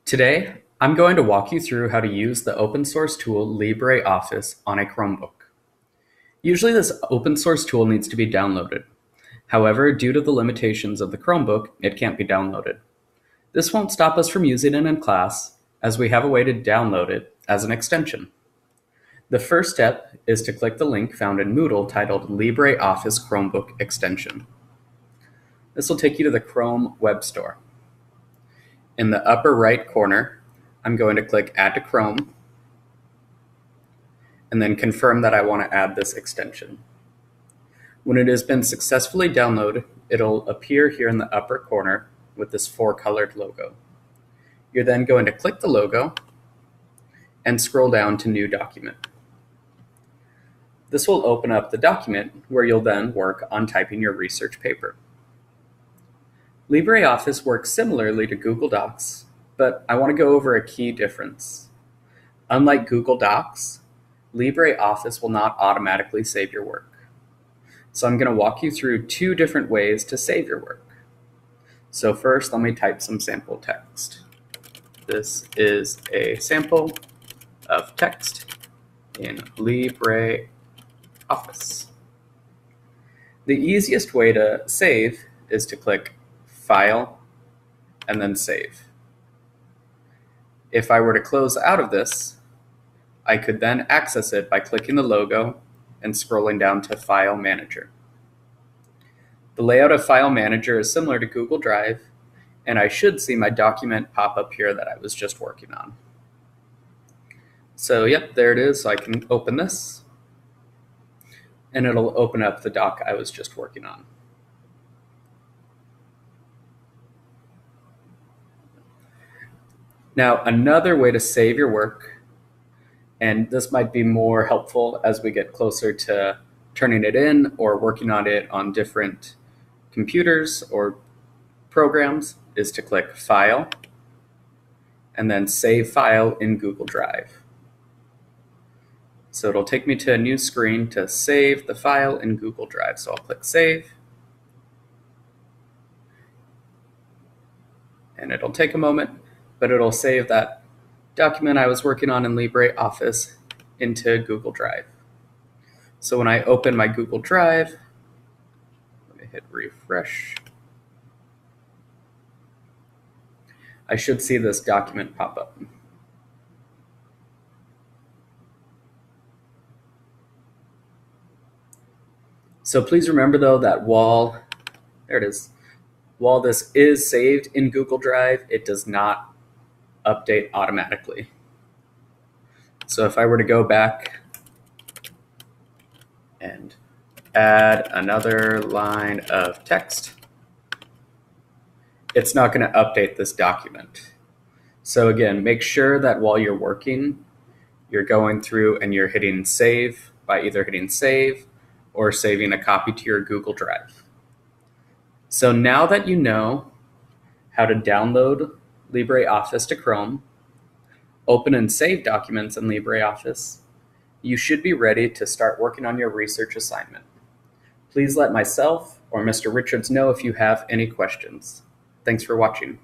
Today, I'm going to walk you through how to use the open source tool LibreOffice on a Chromebook. Usually this open source tool needs to be downloaded. However, due to the limitations of the Chromebook, it can't be downloaded. This won't stop us from using it in class, as we have a way to download it as an extension. The first step is to click the link found in Moodle titled LibreOffice Chromebook Extension. This will take you to the Chrome Web Store. In the upper right corner, I'm going to click Add to Chrome, and then confirm that I want to add this extension. When it has been successfully downloaded, it'll appear here in the upper corner with this four-colored logo. You're then going to click the logo and scroll down to New Document. This will open up the document where you'll then work on typing your research paper. LibreOffice works similarly to Google Docs, but I want to go over a key difference. Unlike Google Docs, LibreOffice will not automatically save your work. So I'm going to walk you through two different ways to save your work. So first, let me type some sample text. This is a sample of text in LibreOffice. The easiest way to save is to click File, and then Save. If I were to close out of this, I could then access it by clicking the logo and scrolling down to File Manager. The layout of File Manager is similar to Google Drive, and I should see my document pop up here that I was just working on. So yep, there it is. So I can open this, and it'll open up the doc I was just working on. Now, another way to save your work, and this might be more helpful as we get closer to turning it in or working on it on different computers or programs, is to click File and then Save File in Google Drive. So it'll take me to a new screen to save the file in Google Drive. So I'll click Save. And it'll take a moment, but it'll save that document I was working on in LibreOffice into Google Drive. So when I open my Google Drive, let me hit refresh. I should see this document pop up. So please remember though that while this is saved in Google Drive, it does not update automatically. So if I were to go back and add another line of text, it's not going to update this document. So again, make sure that while you're working, you're going through and you're hitting save by either hitting save or saving a copy to your Google Drive. So now that you know how to download LibreOffice to Chrome, open and save documents in LibreOffice, you should be ready to start working on your research assignment. Please let myself or Mr. Richards know if you have any questions. Thanks for watching.